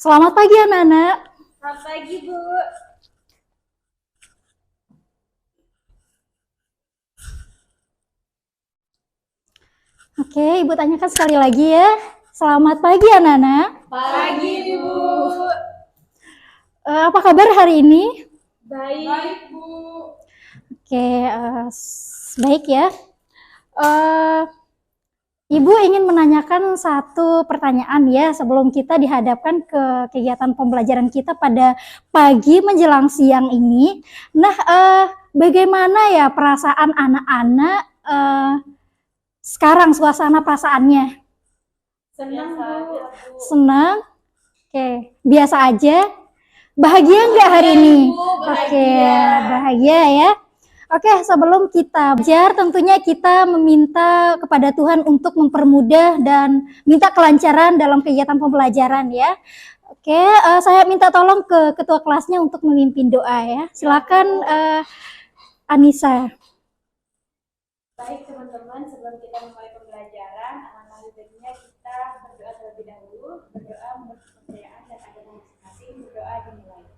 Selamat pagi anak-anak. Selamat pagi, Bu. Oke, Ibu tanyakan sekali lagi ya. Selamat pagi anak-anak. Pagi, Bu. Apa kabar hari ini? Baik, Bu. Oke, baik ya. Ibu ingin menanyakan satu pertanyaan ya sebelum kita dihadapkan ke kegiatan pembelajaran kita pada pagi menjelang siang ini. Nah, bagaimana ya perasaan anak-anak sekarang, suasana perasaannya? Senang, Bu. Senang? Oke, biasa aja? Bahagia nggak hari ini? Oke, bahagia ya. Oke, sebelum kita belajar, tentunya kita meminta kepada Tuhan untuk mempermudah dan minta kelancaran dalam kegiatan pembelajaran ya. Oke, saya minta tolong ke ketua kelasnya untuk memimpin doa ya. Silakan Anissa. Baik, teman-teman, sebelum kita memulai pembelajaran, alangkah baiknya kita berdoa terlebih dahulu, berdoa menurut kepercayaan dan agama masing-masing, berdoa dimulai.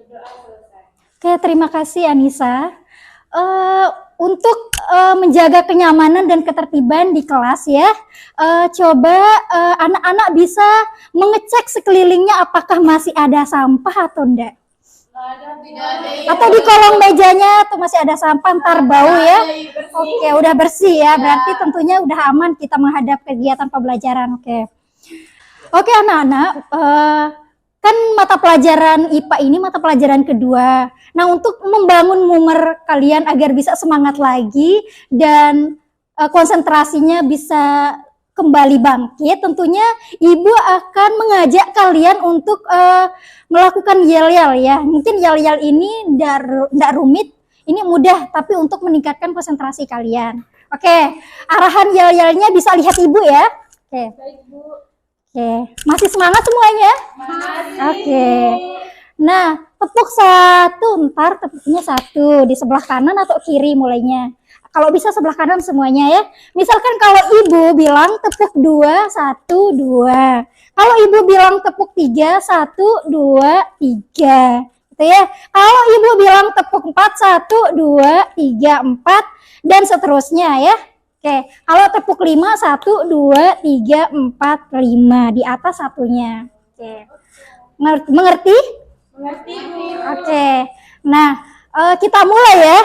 Berdoa selesai. Oke, terima kasih Anissa. Untuk menjaga kenyamanan dan ketertiban di kelas ya, coba anak-anak bisa mengecek sekelilingnya apakah masih ada sampah atau enggak. Atau di kolong mejanya tuh masih ada sampah, ntar bau ya. Oke, udah bersih ya, berarti tentunya udah aman kita menghadap kegiatan pembelajaran. Oke anak-anak, kan mata pelajaran IPA ini mata pelajaran kedua. Nah, untuk membangun momer kalian agar bisa semangat lagi dan konsentrasinya bisa kembali bangkit, tentunya Ibu akan mengajak kalian untuk melakukan yel-yel ya. Mungkin yel-yel ini tidak rumit, ini mudah, tapi untuk meningkatkan konsentrasi kalian. Oke, arahan yel-yelnya bisa lihat Ibu ya. Baik, Bu. Oke, masih semangat semuanya? Masih. Oke. Nah, tepuk satu, ntar tepuknya satu di sebelah kanan atau kiri mulainya. Kalau bisa sebelah kanan semuanya ya. Misalkan kalau Ibu bilang tepuk 2, 1, 2. Kalau Ibu bilang tepuk 3, 1, 2, 3. Gitu ya. Kalau Ibu bilang tepuk 4, 1, 2, 3, 4 dan seterusnya ya. Oke, kalau tepuk 5, 1, 2, 3, 4, 5. Di atas satunya. Oke. Mengerti? Mengerti, Bu. Oke. Nah, kita mulai ya.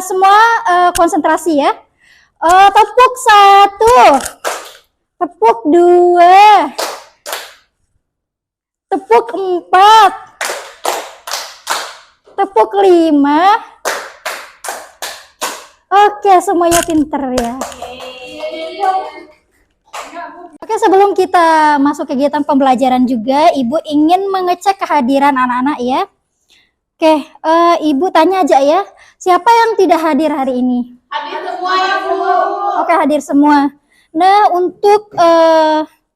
Semua konsentrasi ya. Tepuk 1. Tepuk 2. Tepuk 4. Tepuk 5. Oke, semuanya pinter ya. Oke, sebelum kita masuk kegiatan pembelajaran juga, Ibu ingin mengecek kehadiran anak-anak ya. Oke, Ibu tanya aja ya, siapa yang tidak hadir hari ini? Hadir semua ya, Bu. Oke, hadir semua. Nah, untuk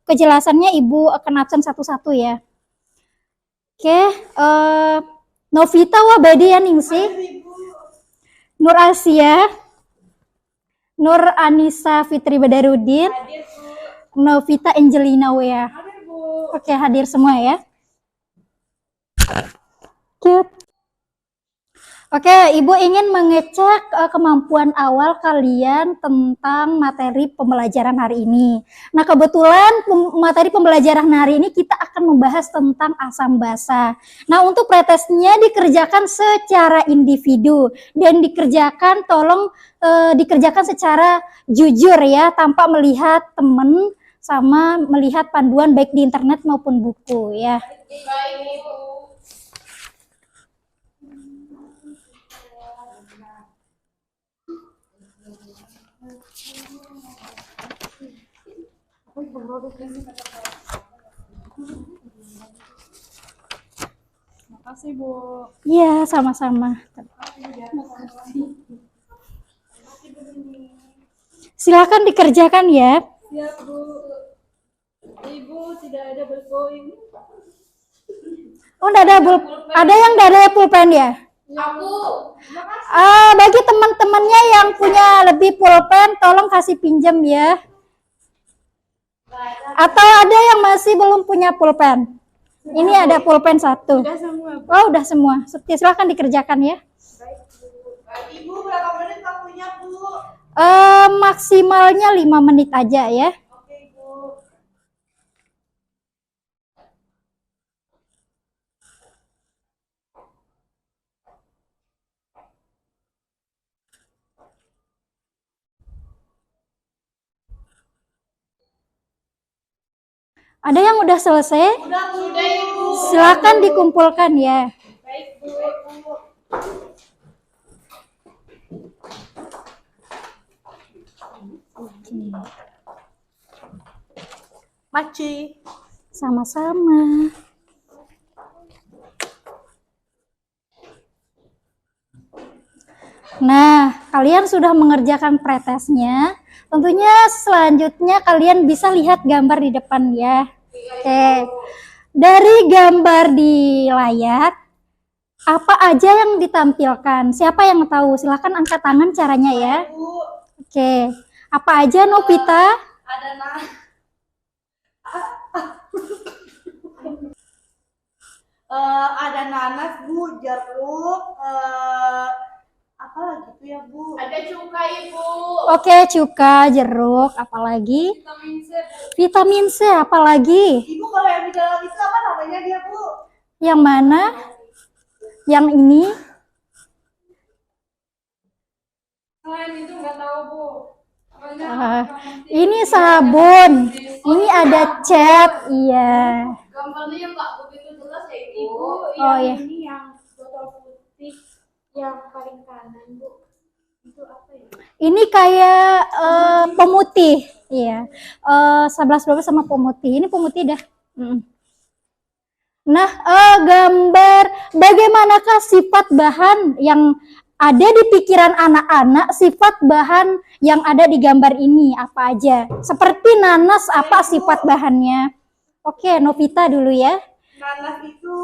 kejelasannya Ibu akan absen satu-satu ya. Oke, Novita Wabadi ya Ningsih, Nur Asia, Nur Anissa Fitri Badarudin, Hadir, Bu. Novita Angelina Wea. Hadir, Bu. Oke, hadir semua ya. Oke, Ibu ingin mengecek kemampuan awal kalian tentang materi pembelajaran hari ini. Nah, kebetulan materi pembelajaran hari ini kita akan membahas tentang asam basa. Nah, untuk pretesnya dikerjakan secara individu dan dikerjakan dikerjakan secara jujur ya, tanpa melihat teman sama melihat panduan baik di internet maupun buku ya. Baik, Bu. Makasih, Bu. Iya, sama-sama. Silakan dikerjakan ya. Siap, Bu. Ibu tidak ada berpoin. Oh, ada yang enggak ada pulpen ya? Aku. Bagi teman-temannya yang punya lebih pulpen, tolong kasih pinjam ya. Atau ada yang masih belum punya pulpen? Ini ada pulpen 1. Udah semua. Oh, udah semua. Silahkan dikerjakan ya. Ibu berapa menit waktunya, Bu? Maksimalnya 5 menit aja ya. Oke, Bu. Ada yang udah selesai? Udah, Bu. Sudah, Ibu. Silakan dikumpulkan ya. Baik, Bu. Maci. Sama-sama. Nah, kalian sudah mengerjakan pretesnya. Tentunya selanjutnya kalian bisa lihat gambar di depan ya. Oke. Dari gambar di layar, apa aja yang ditampilkan? Siapa yang tahu? Silahkan angkat tangan caranya ya. Bu. Oke. Apa aja Novita? Ada ada nanas, Bu, jeruk, apa lagi tuh ya, Bu? Ada cuka, Ibu. Oke, cuka, jeruk, apalagi? Vitamin C. Vitamin C, apalagi? Ibu kalau yang di dalam itu apa namanya dia, Bu? Yang mana? Yang ini? Selain itu nggak tahu, Bu. Pokoknya Ini sabun. Ini ada cat, iya. gambarnya yang nggak begitu jelas ya, Ibu. Oh, iya. Ini yang botol putih yang paling kanan, Bu. Itu apa ya? Ini kayak pemutih, iya. 11-12 sama pemutih. Ini pemutih dah. Nah, gambar bagaimanakah sifat bahan yang ada di pikiran anak-anak, sifat bahan yang ada di gambar ini apa aja? Seperti nanas, apa sifat bahannya? Oke, Novita dulu ya. Nanas itu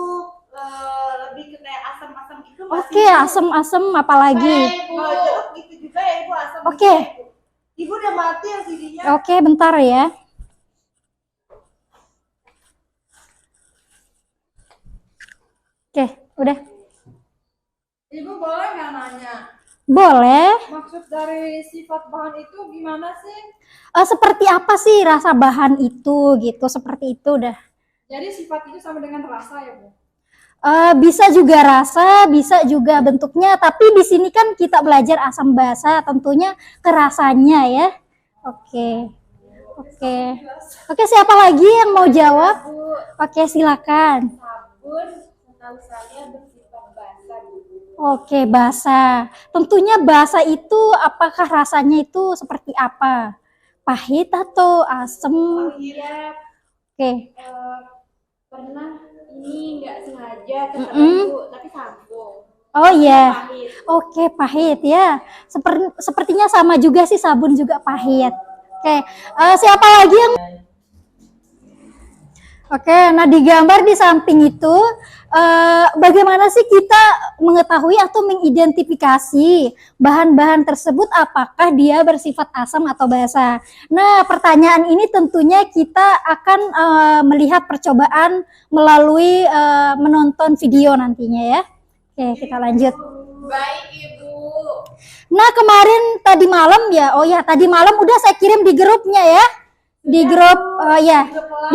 lebih ke kayak asam-asam gitu. Oke, asem-asem apalagi? Kalau jeruk gitu juga ya, Ibu, asam. Oke. Gitu ya, Ibu. Ibu udah mati yang CD-nya. Oke, bentar ya. Oke, udah. Ibu boleh nggak nanya? Boleh. Maksud dari sifat bahan itu gimana sih? Seperti apa sih rasa bahan itu gitu? Seperti itu udah. Jadi sifat itu sama dengan rasa ya, Bu? Bisa juga rasa, bisa juga bentuknya. Tapi di sini kan kita belajar asam basa, tentunya kerasanya ya. Oke. Oke, siapa lagi yang mau jawab? Oke, silakan. Sabun, setahu saya bersifat basah, Bu. Oke, basa. Tentunya basa itu apakah rasanya itu seperti apa? Pahit atau asem? Iya, Oke. pernah ini nggak sengaja ketelan, Bu, tapi sambung. Oh iya. Pahit. Oke, pahit ya. Sepertinya sama juga sih, sabun juga pahit. Oke, siapa lagi yang? Oke, nah di gambar di samping itu, bagaimana sih kita mengetahui atau mengidentifikasi bahan-bahan tersebut apakah dia bersifat asam atau basa? Nah, pertanyaan ini tentunya kita akan melihat percobaan melalui menonton video nantinya ya. Oke, kita lanjut. Baik, Ibu. Nah, kemarin tadi malam ya, tadi malam udah saya kirim di grupnya ya. Di grup,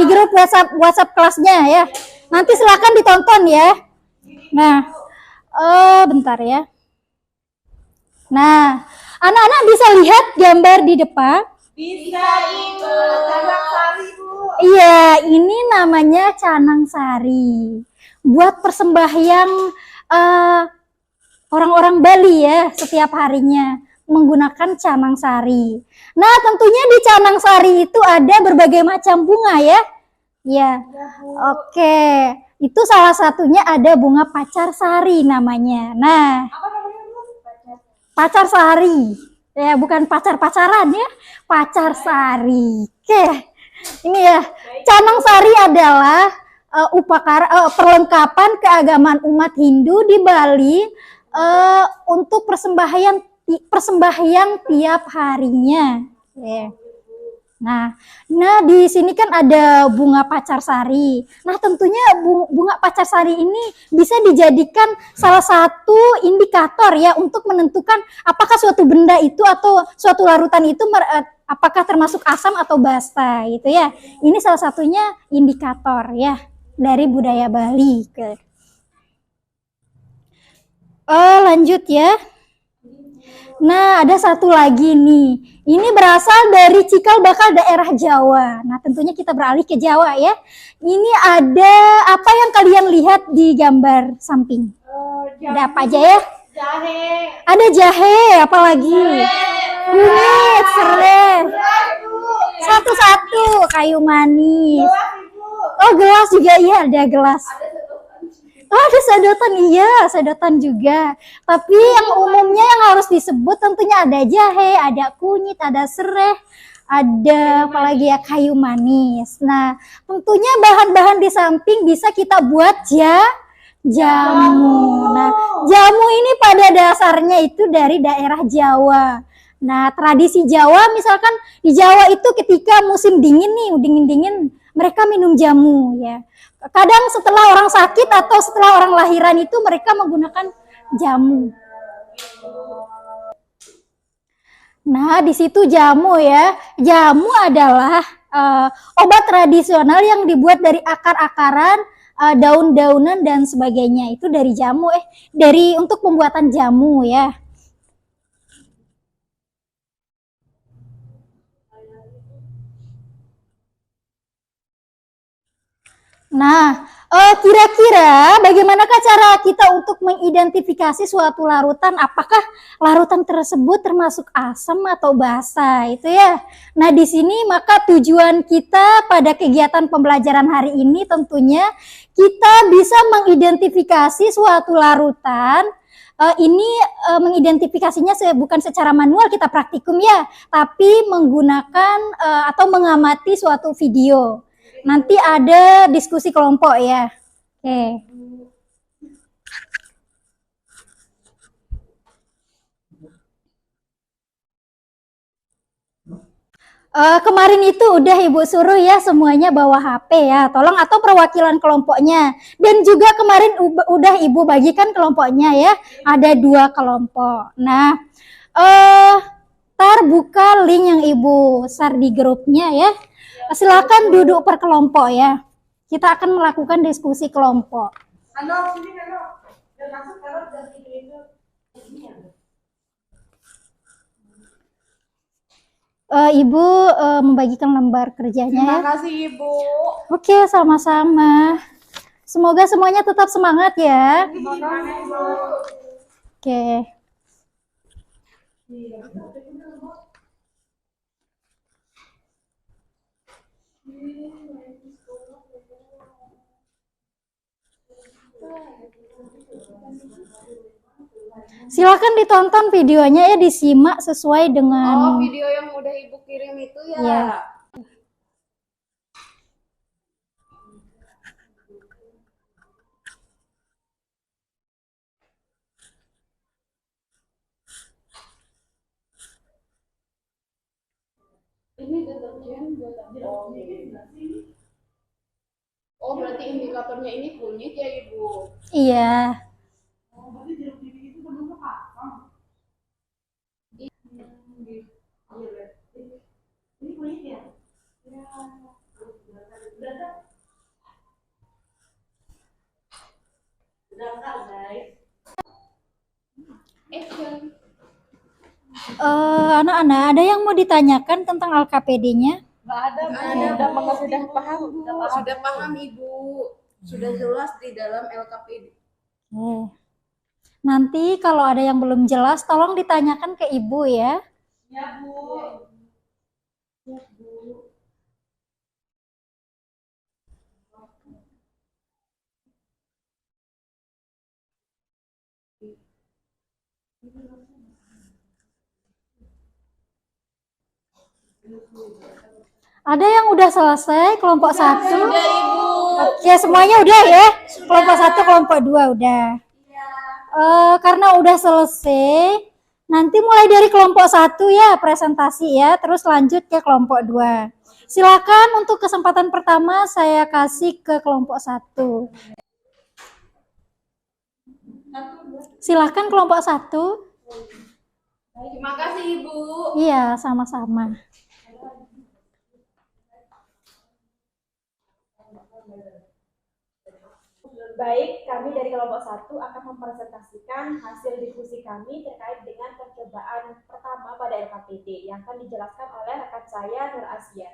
di grup WhatsApp kelasnya ya. Nanti silakan ditonton ya. Nah, bentar ya. Nah, anak-anak bisa lihat gambar di depan. Bisa, Ibu. Canang sari, Bu. Iya, ini namanya canang sari. Buat persembahyang orang-orang Bali ya, setiap harinya menggunakan canang sari. Nah, tentunya di canang sari itu ada berbagai macam bunga ya. Ya. Oke. Itu salah satunya ada bunga pacar sari namanya. Nah, Apa namanya, Bu? pacar sari. Ya, bukan pacar-pacaran ya. Pacar sari. Oke. Ini ya. Canang sari adalah perlengkapan keagamaan umat Hindu di Bali untuk persembahyang tiap harinya. Oke. Nah, di sini kan ada bunga pacar sari. Nah, tentunya bunga pacar sari ini bisa dijadikan salah satu indikator ya untuk menentukan apakah suatu benda itu atau suatu larutan itu apakah termasuk asam atau basta gitu ya. Ini salah satunya indikator ya dari budaya Bali. Lanjut ya. Nah, ada satu lagi nih. Ini berasal dari cikal bakal daerah Jawa. Nah, tentunya kita beralih ke Jawa ya. Ini ada apa yang kalian lihat di gambar samping? Ada apa aja ya? Jahe. Ada jahe, apalagi? Kunyit, serai. Satu-satu, kayu manis. Oh, gelas juga, iya ada gelas. Oh, ada sedotan, iya, sedotan juga. Tapi yang umumnya yang harus disebut tentunya ada jahe, ada kunyit, ada serai, ada apalagi ya, kayu manis. Nah, tentunya bahan-bahan di samping bisa kita buat jamu. Nah, jamu ini pada dasarnya itu dari daerah Jawa. Nah, tradisi Jawa misalkan di Jawa itu ketika musim dingin nih, dingin-dingin mereka minum jamu ya. Kadang setelah orang sakit atau setelah orang lahiran itu mereka menggunakan jamu. Nah, di situ jamu ya. Jamu adalah obat tradisional yang dibuat dari akar-akaran, daun-daunan dan sebagainya. Itu dari jamu dari untuk pembuatan jamu ya. Nah, kira-kira bagaimanakah cara kita untuk mengidentifikasi suatu larutan? Apakah larutan tersebut termasuk asam atau basa? Itu ya. Nah, di sini maka tujuan kita pada kegiatan pembelajaran hari ini tentunya kita bisa mengidentifikasi suatu larutan. Ini mengidentifikasinya bukan secara manual kita praktikum ya, tapi menggunakan atau mengamati suatu video. Nanti ada diskusi kelompok ya. Oke. Kemarin itu udah Ibu suruh ya semuanya bawa HP ya, tolong atau perwakilan kelompoknya. Dan juga kemarin udah Ibu bagikan kelompoknya ya, ada 2 kelompok. Nah, ntar buka link yang Ibu share di grupnya ya. Silakan duduk per kelompok ya. Kita akan melakukan diskusi kelompok. Sini dan masuk dan itu. Ibu membagikan lembar kerjanya ya. Terima kasih Ibu. Oke, sama-sama. Semoga semuanya tetap semangat ya. Terima kasih Ibu. Oke. Silakan ditonton videonya ya, disimak sesuai dengan Video yang udah Ibu kirim itu ya. Ya. Ini deterjen buat Oh, berarti indikatornya ini kunyit ya, Ibu? Iya. Berarti jeruk nipis itu termasuk asam. Ini kunyit ya? Ya. Udah guys. Anak-anak, ada yang mau ditanyakan tentang LKPD-nya? Nggak ada, sudah paham. Sudah paham Ibu. Sudah jelas di dalam LKPD. Nanti kalau ada yang belum jelas, tolong ditanyakan ke Ibu ya. Ya Bu. Ada yang udah selesai kelompok 1? Sudah Ibu. Oke, semuanya udah ya. Kelompok 1, kelompok 2 udah. karena udah selesai, nanti mulai dari kelompok 1 ya presentasi ya, terus lanjut ke kelompok 2. Silakan untuk kesempatan pertama saya kasih ke kelompok 1. Silakan kelompok 1. Terima kasih Ibu. Iya, sama-sama. Baik, kami dari kelompok 1 akan mempresentasikan hasil diskusi kami terkait dengan percobaan pertama pada LKPD yang akan dijelaskan oleh rekan saya Nur Asia.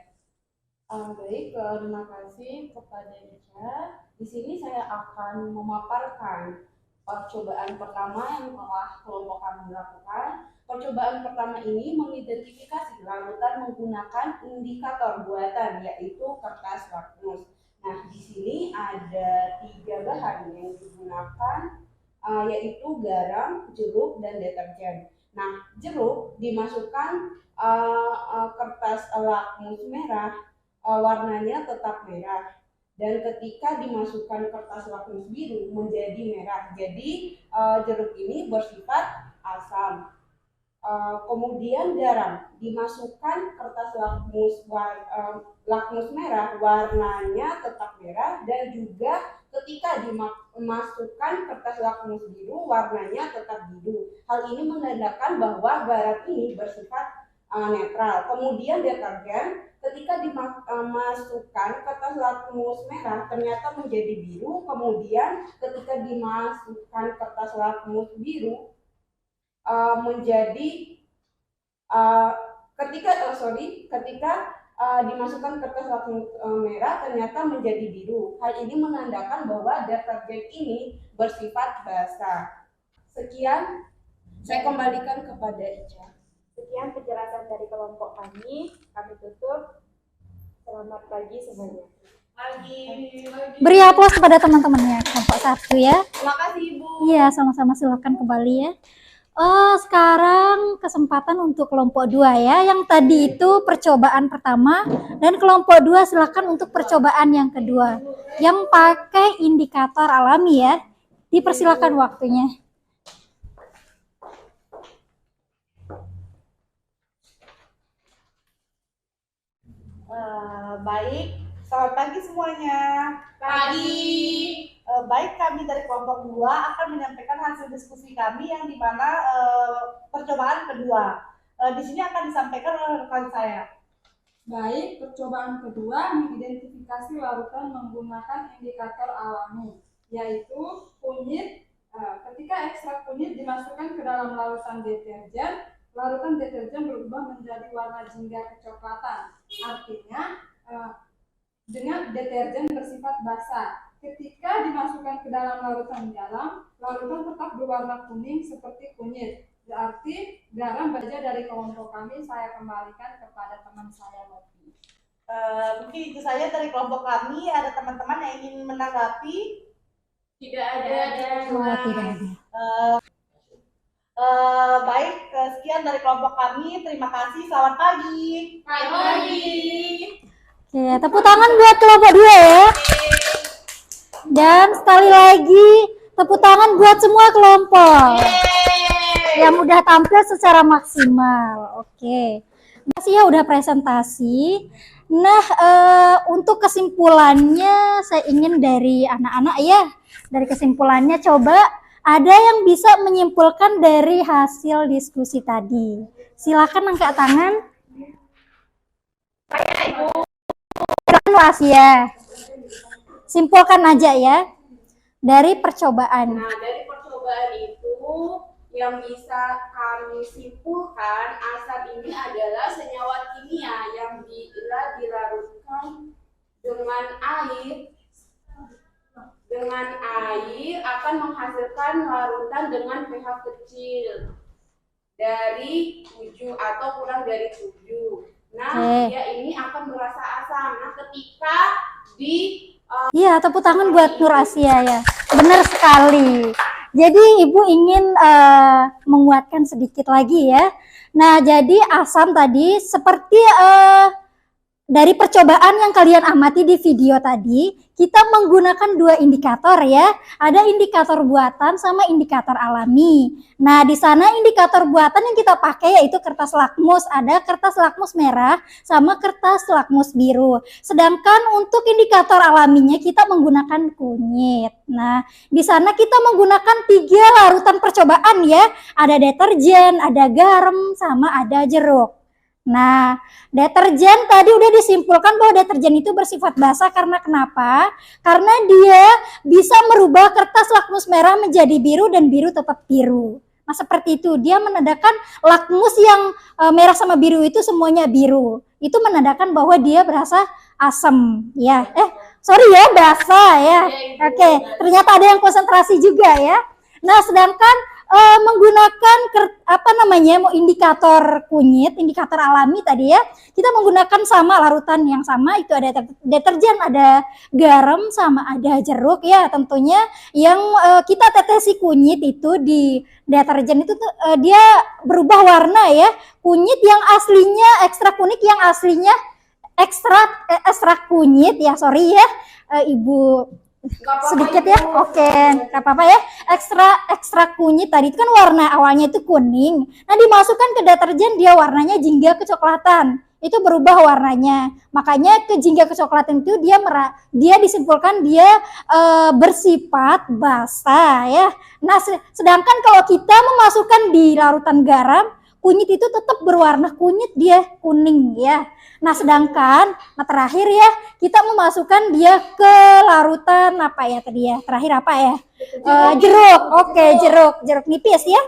Baik, terima kasih kepada Ica. Di sini saya akan memaparkan percobaan pertama yang telah kelompok kami lakukan. Percobaan pertama ini mengidentifikasi larutan menggunakan indikator buatan, yaitu kertas lakmus. Nah, di sini ada 3 bahan yang digunakan, yaitu garam, jeruk, dan deterjen. Nah, jeruk dimasukkan kertas lakmus merah, warnanya tetap merah, dan ketika dimasukkan kertas lakmus biru menjadi merah. Jadi jeruk ini bersifat asam. Kemudian garam dimasukkan kertas lakmus merah, warnanya tetap merah, dan juga ketika dimasukkan kertas lakmus biru, warnanya tetap biru. Hal ini menandakan bahwa garam ini bersifat netral. Kemudian deterjen, ketika dimasukkan kertas lakmus merah ternyata menjadi biru, kemudian ketika dimasukkan kertas lakmus biru ketika dimasukkan kertas lakmus merah ternyata menjadi biru. Hal ini menandakan bahwa deterjen ini bersifat basah. Sekian, saya kembalikan kepada Ica. Sekian penjelasan dari kelompok kami tutup. Selamat pagi semuanya. Beri aplaus kepada teman-temannya kelompok 1 ya. Terima kasih Ibu. Iya, sama-sama, silakan kembali ya. Sekarang kesempatan untuk kelompok 2 ya. Yang tadi itu percobaan pertama, dan kelompok 2 silakan untuk percobaan yang kedua yang pakai indikator alami ya. Dipersilakan waktunya. Baik, selamat pagi semuanya. Pagi. Baik, kami dari kelompok 2 akan menyampaikan hasil diskusi kami yang dimana percobaan kedua. Di sini akan disampaikan oleh rekan saya. Baik, percobaan kedua mengidentifikasi larutan menggunakan indikator alami, yaitu kunyit. Ketika ekstrak kunyit dimasukkan ke dalam larutan deterjen berubah menjadi warna jingga kecoklatan. Artinya, dengan deterjen bersifat basah. Ketika dimasukkan ke dalam larutan garam, larutan tetap berwarna kuning seperti kunyit. Berarti garam bekerja dari kelompok kami. Saya kembalikan kepada teman saya Novi. Mungkin itu saja dari kelompok kami. Ada teman-teman yang ingin menanggapi? Tidak ada. Tidak ada. Baik, sekian dari kelompok kami. Terima kasih. Selamat pagi. Pagi. Oke, tepuk tangan buat kelompok 2 ya. Dan sekali lagi tepuk tangan buat semua kelompok yang udah tampil secara maksimal. Oke, makasih ya udah presentasi. Nah, untuk kesimpulannya saya ingin dari anak-anak ya. Dari kesimpulannya coba ada yang bisa menyimpulkan dari hasil diskusi tadi. Silakan angkat tangan. Silakan ya. Simpulkan aja ya dari percobaan. Nah, dari percobaan itu yang bisa kami simpulkan, asam ini adalah senyawa kimia yang bila dilarutkan dengan air akan menghasilkan larutan dengan pH kecil dari 7 atau kurang dari 7. Nah, dia ini akan berasa asam. Nah, ketika Iya, tepuk tangan buat Nur Asia ya. Benar sekali. Jadi Ibu ingin menguatkan sedikit lagi ya. Nah, jadi asam tadi seperti dari percobaan yang kalian amati di video tadi, kita menggunakan dua indikator ya. Ada indikator buatan sama indikator alami. Nah, di sana indikator buatan yang kita pakai yaitu kertas lakmus. Ada kertas lakmus merah sama kertas lakmus biru. Sedangkan untuk indikator alaminya kita menggunakan kunyit. Nah, di sana kita menggunakan 3 larutan percobaan ya. Ada deterjen, ada garam, sama ada jeruk. Nah, deterjen tadi udah disimpulkan bahwa deterjen itu bersifat basah karena kenapa? Karena dia bisa merubah kertas lakmus merah menjadi biru dan biru tetap biru. Nah, seperti itu. Dia menandakan lakmus yang merah sama biru itu semuanya biru. Itu menandakan bahwa dia berasa asam ya. Sorry ya, basah ya. Oke, ternyata ada yang konsentrasi juga ya. Nah, sedangkan menggunakan indikator kunyit, indikator alami tadi ya, kita menggunakan sama larutan yang sama, itu ada deterjen, ada garam, sama ada jeruk ya. Tentunya yang kita tetesi kunyit itu di deterjen itu dia berubah warna ya. Kunyit yang aslinya, ekstrak kunyit yang aslinya ekstrak kunyit ya, sorry ya Ibu sedikit ya, oke, nggak apa-apa ya. Ekstra kunyit tadi itu kan warna awalnya itu kuning. Nah, dimasukkan ke deterjen dia warnanya jingga kecoklatan. Itu berubah warnanya. Makanya ke jingga kecoklatan itu dia disimpulkan dia bersifat basah ya. Nah, sedangkan kalau kita memasukkan di larutan garam, kunyit itu tetap berwarna kunyit, dia kuning ya. Nah, sedangkan terakhir ya, kita memasukkan dia ke larutan apa ya tadi ya? Terakhir apa ya? Jeruk. Oke, jeruk nipis ya.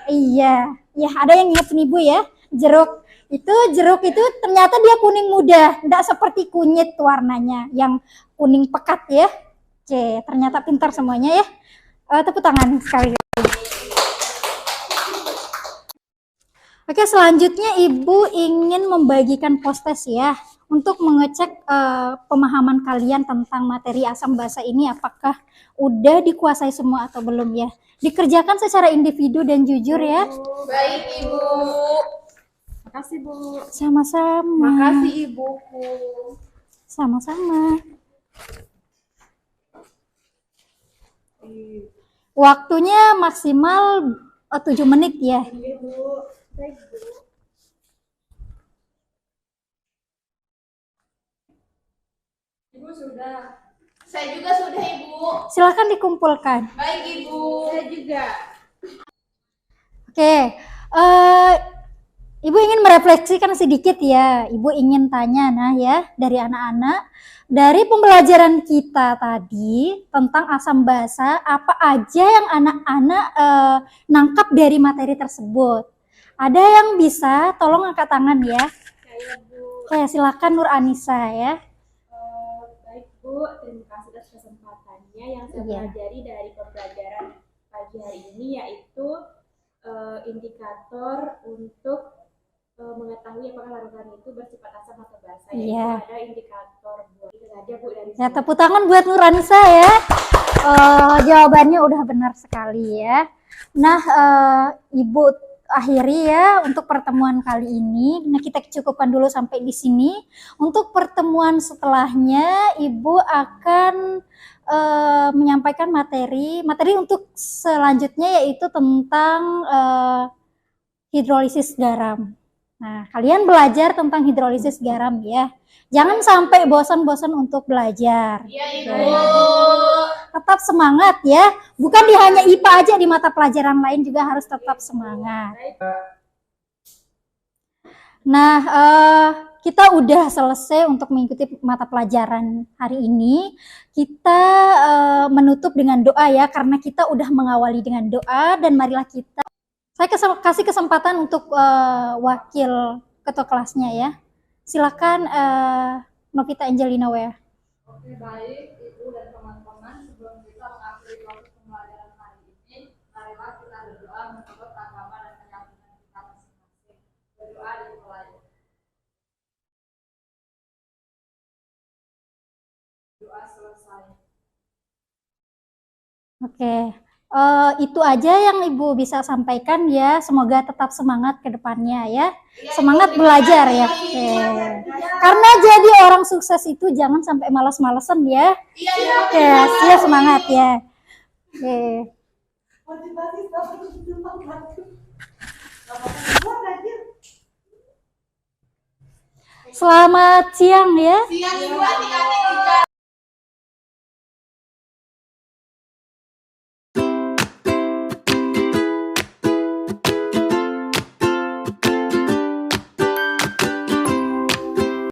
Iya. Ya, ada yang ingat nih Bu ya. Jeruk itu ternyata dia kuning muda, tidak seperti kunyit warnanya yang kuning pekat ya. Oke, ternyata pintar semuanya ya. Tepuk tangan sekali. Oke, selanjutnya Ibu ingin membagikan post-test ya, untuk mengecek pemahaman kalian tentang materi asam basa ini apakah udah dikuasai semua atau belum ya. Dikerjakan secara individu dan jujur ya. Baik, Ibu. Makasih Bu. Sama-sama. Makasih Ibuku. Sama-sama. Waktunya maksimal 7 menit ya. Ibu sudah. Saya juga sudah, Ibu. Silakan dikumpulkan. Baik, Ibu. Saya juga. Oke, Ibu ingin merefleksikan sedikit ya. Ibu ingin tanya ya dari anak-anak, dari pembelajaran kita tadi tentang asam basa, apa aja yang anak-anak nangkap dari materi tersebut? Ada yang bisa tolong angkat tangan ya. Saya Bu. Oke, silakan Nur Anissa ya. Baik Bu, terima kasih atas kesempatannya. Yang saya pelajari dari pembelajaran pagi hari ini yaitu indikator untuk mengetahui apakah larutan itu bersifat asam atau basa. Yaitu ada indikator buah. Itu saja Bu dari Ya, tepuk tangan buat Nur Anissa ya. Jawabannya udah benar sekali ya. Nah, Ibu akhiri ya untuk pertemuan kali ini. Nah, kita cukupkan dulu sampai di sini. Untuk pertemuan setelahnya, Ibu akan menyampaikan materi untuk selanjutnya yaitu tentang hidrolisis garam. Nah, kalian belajar tentang hidrolisis garam ya. Jangan sampai bosan-bosan untuk belajar. Iya, Ibu. Tetap semangat ya. Bukan hanya IPA aja, di mata pelajaran lain juga harus tetap semangat. Nah, kita udah selesai untuk mengikuti mata pelajaran hari ini. Kita menutup dengan doa ya, karena kita udah mengawali dengan doa. Dan marilah kita, saya kasih kesempatan untuk wakil ketua kelasnya ya. Silakan Novita Angelina Wea. Oke, baik Ibu dan teman-teman, sebelum kita mengakhiri proses pembelajaran hari ini, marilah kita berdoa menurut agama dan keyakinan kita masing-masing. Berdoa dimulai. Doa selesai. Oke, itu aja yang Ibu bisa sampaikan ya. Semoga tetap semangat ke depannya ya. Semangat belajar ya. Oke. Karena jadi orang sukses itu jangan sampai malas-malesan ya. Iya, iya. Oke, siap semangat ya. Oke. Motivasi Selamat siang ya. siang ibu adik-adik.